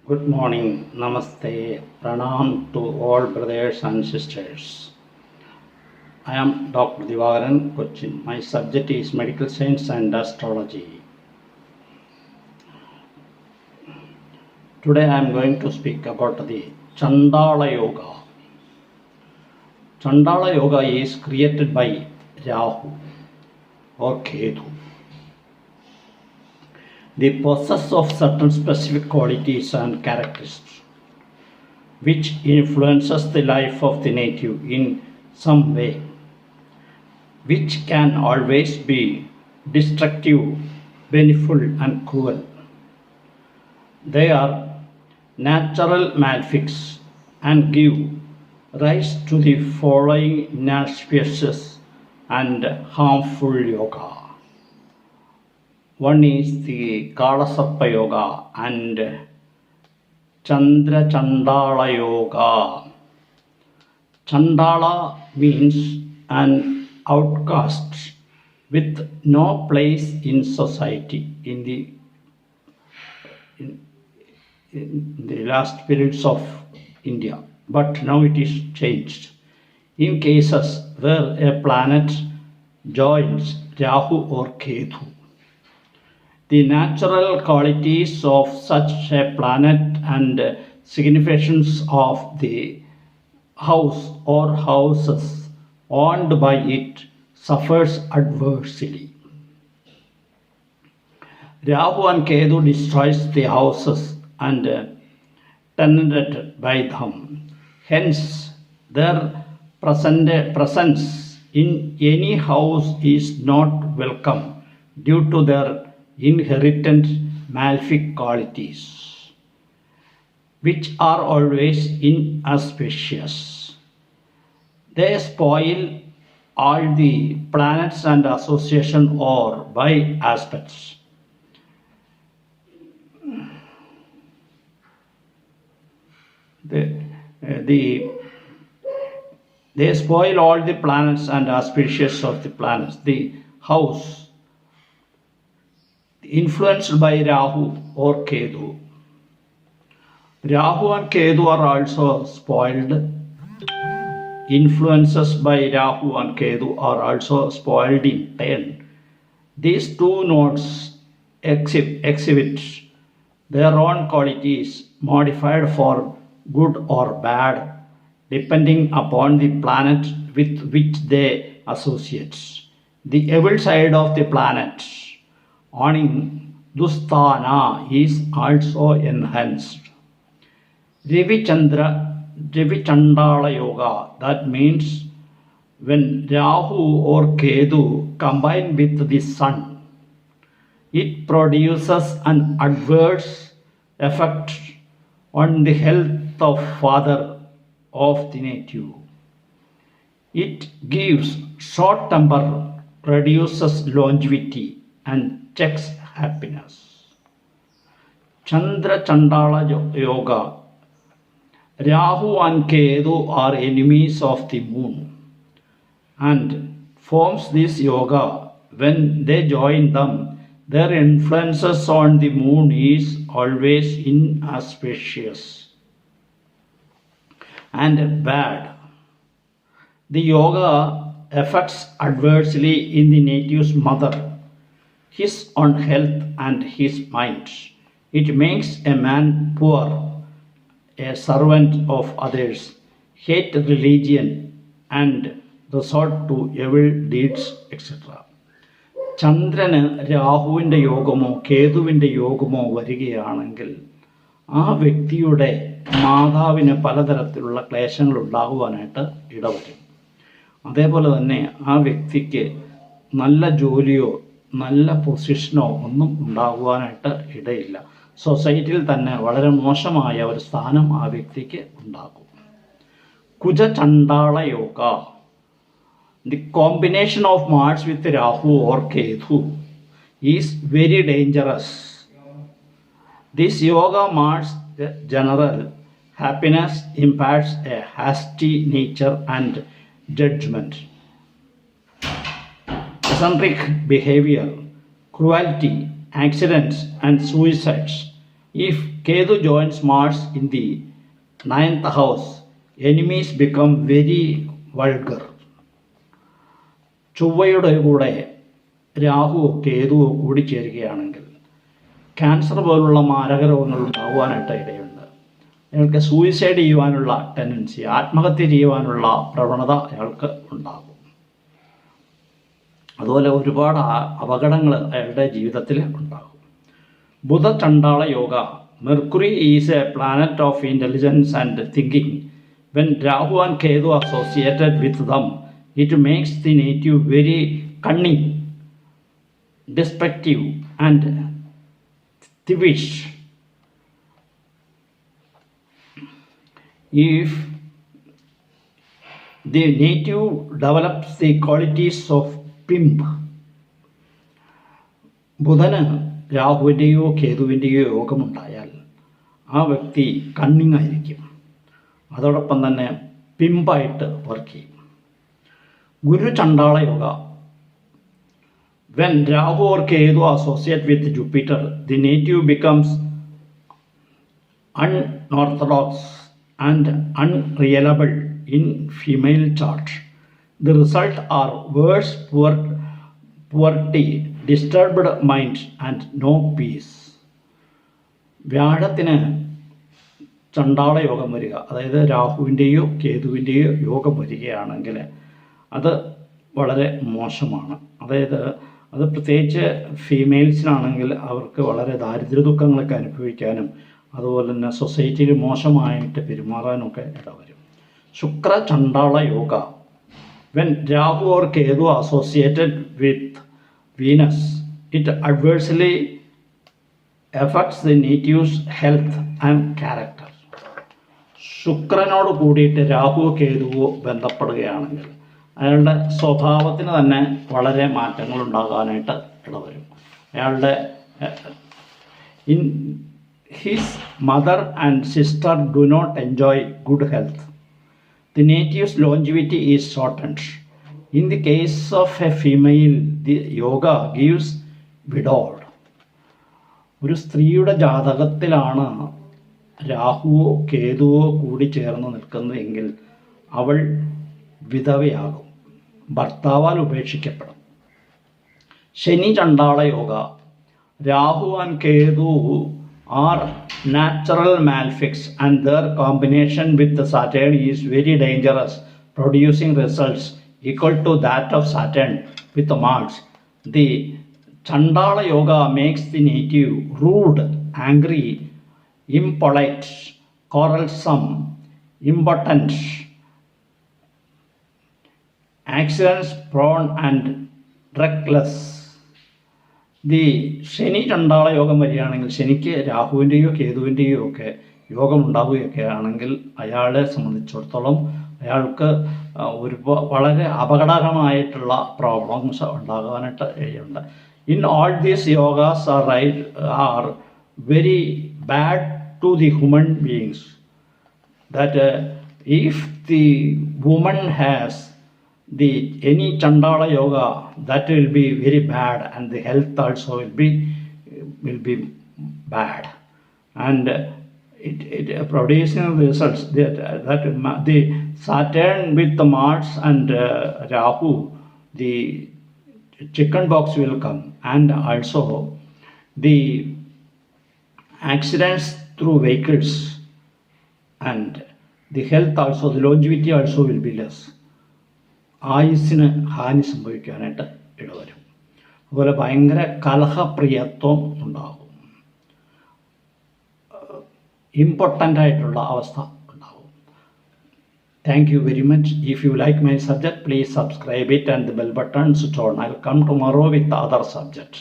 Good morning, Namaste, Pranam to all brothers and sisters. I am Dr. Divagaran Cochin. My subject is medical science and astrology. Today I am going to speak about the Chandala Yoga. Chandala Yoga is created by Rahu or Ketu. They possess of certain specific qualities and characteristics which influences the life of the native in some way, which can always be destructive, baneful, and cruel. They are natural malefics and give rise to the following inauspicious and harmful yoga. One is the Kalasarpa Yoga and Chandra Chandala Yoga. Chandala means an outcast with no place in society in the last periods of India, but now it is changed. In cases where a planet joins Rahu or Ketu, the natural qualities of such a planet and significations of the house or houses owned by it suffers adversely. Rahu and Ketu destroys the houses and tenanted by them. Hence, their presence in any house is not welcome due to their inherent malefic qualities, which are always inauspicious. They spoil all the planets and association or by aspects. They spoil all the planets and auspicious of the planets. The house influenced by Rahu or Ketu. Rahu and Ketu are also spoiled. Influences by Rahu and Ketu are also spoiled in turn. These two nodes exhibit their own qualities modified for good or bad depending upon the planet with which they associate. The evil side of the planet owning Dusthana is also enhanced. Ravi Chandala Yoga, that means when Rahu or Ketu combine with the sun, it produces an adverse effect on the health of father of the native. It gives short temper, reduces longevity, and checks happiness. Chandra Chandala Yoga. Rahu and Ketu are enemies of the moon and forms this yoga. When they join them, their influences on the moon is always inauspicious and bad. The yoga affects adversely in the native's mother, his own health and his mind. It makes a man poor, a servant of others, hate religion, and resort to evil deeds, etc. ചന്ദ്രന് രാഹുവിൻ്റെ യോഗമോ കേതുവിൻ്റെ യോഗമോ വരികയാണെങ്കിൽ ആ വ്യക്തിയുടെ മാതാവിന് പലതരത്തിലുള്ള ക്ലേശങ്ങൾ ഉണ്ടാകുവാനായിട്ട് ഇടവരും. അതേപോലെ തന്നെ ആ വ്യക്തിക്ക് നല്ല ജോലിയോ നല്ല പൊസിഷനോ ഒന്നും ഉണ്ടാകുവാനായിട്ട് ഇടയില്ല. സൊസൈറ്റിയിൽ തന്നെ വളരെ മോശമായ ഒരു സ്ഥാനം ആ വ്യക്തിക്ക് ഉണ്ടാകും. കുജ ചണ്ടാള yoga. The combination of Mars with Rahu or Ketu is very dangerous. This yoga marks general happiness, imparts a hasty nature and judgment, eccentric behavior, cruelty, accidents, and suicides. If Ketu joins Mars in the 9th house. Enemies become very vulgar. ചൊവ്വയുടെ കൂടെ രാഹുവോ കേതുവോ കൂടിച്ചേരുകയാണെങ്കിൽ cancer പോലുള്ള മാരക രോഗങ്ങൾ ഉണ്ടാകുവാനായിട്ട് ഇടയുണ്ട്. അയാൾക്ക് suicide ചെയ്യുവാനുള്ള tendency, ആത്മഹത്യ ചെയ്യുവാനുള്ള പ്രവണത അയാൾക്ക് ഉണ്ടാകും. അതുപോലെ ഒരുപാട് അപകടങ്ങൾ അയാളുടെ ജീവിതത്തിൽ ഉണ്ടാകും. Budha Chandala yoga. Mercury is a planet of intelligence and thinking. When Rahu and Ketu associated with them, it makes the native very cunning, destructive and thievish. If the native develops the qualities of pimp, ബുധന് രാഹുവിൻ്റെയോ കേതുവിൻ്റെയോ യോഗമുണ്ടായാൽ ആ വ്യക്തി കണ്ണിങ് ആയിരിക്കും, അതോടൊപ്പം തന്നെ പിമ്പായിട്ട് work ചെയ്യും. ഗുരു ചണ്ടാള yoga. When Rahu or Ketu associate with Jupiter, the native becomes unorthodox and unreliable in female chart. The result are worse poverty, disturbed mind and no peace. വ്യാഴത്തിന് ചണ്ടാള യോഗം വരിക, അതായത് രാഹുവിൻ്റെയോ കേതുവിൻ്റെയോ യോഗം വരികയാണെങ്കിൽ അത് വളരെ മോശമാണ്. അതായത് അത് പ്രത്യേകിച്ച് ഫീമെയിൽസിനാണെങ്കിൽ അവർക്ക് വളരെ ദാരിദ്ര്യ ദുഃഖങ്ങളൊക്കെ അനുഭവിക്കാനും അതുപോലെ തന്നെ സൊസൈറ്റിയിൽ മോശമായിട്ട് പെരുമാറാനൊക്കെ ഇടവരും. Shukra Chandala yoga. When Rahu or Ketu associated with Venus, it adversely effects the natives health and character. ശുക്രനോട് കൂടിയിട്ട് രാഹുവോ കേതുവോ ബന്ധപ്പെടുകയാണെങ്കിൽ അയാളുടെ സ്വഭാവത്തിന് തന്നെ വളരെ മാറ്റങ്ങൾ ഉണ്ടാകാനായിട്ട് ഇടവരും. അയാളുടെ his mother and sister do not enjoy good health. The natives longevity is shortened. In the case of a female, the yoga gives widowed. ഒരു സ്ത്രീയുടെ ജാതകത്തിലാണ് രാഹുവോ കേതുവോ കൂടി ചേർന്ന് നിൽക്കുന്നതെങ്കിൽ അവൾ വിധവയാകും, ഭർത്താവാൽ ഉപേക്ഷിക്കപ്പെടും. Shani Chandala yoga. Rahu and Ketu are natural malefics and their combination with Saturn is very dangerous, producing results equal to that of Saturn with Mars. The Chandala yoga makes the native rude, angry, impolite, quarrelsome, impotent, accidents prone and reckless. The ശനി ചണ്ടാള യോഗം വരികയാണെങ്കിൽ, ശനിക്ക് രാഹുവിൻ്റെയോ കേതുവിൻ്റെയോ ഒക്കെ യോഗം ഉണ്ടാവുകയൊക്കെ ആണെങ്കിൽ അയാളെ സംബന്ധിച്ചിടത്തോളം അയാൾക്ക് വളരെ അപകടകരമായിട്ടുള്ള പ്രോബ്ലംസ് ഉണ്ടാകാനായിട്ട് ഇടയുണ്ട്. In all these yogas are very bad to the human beings. That if the woman has any Chandala yoga, that will be very bad, and the health also will be bad, and it producing results that the Saturn with the Mars and Rahu, the chicken pox will come, and also the accidents through vehicles, and the health also, the longevity also will be less. ആയുസ്സിന് ഹാനി സംഭവിക്കാനായിട്ട് ഇടവരും. അതുപോലെ ഭയങ്കര കലഹപ്രിയത്വം ഉണ്ടാകും, important ആയിട്ടുള്ള അവസ്ഥ ഉണ്ടാകും. Thank you very much. If you like my subject, please subscribe it and the bell button switch on. I'll come tomorrow with the other subject.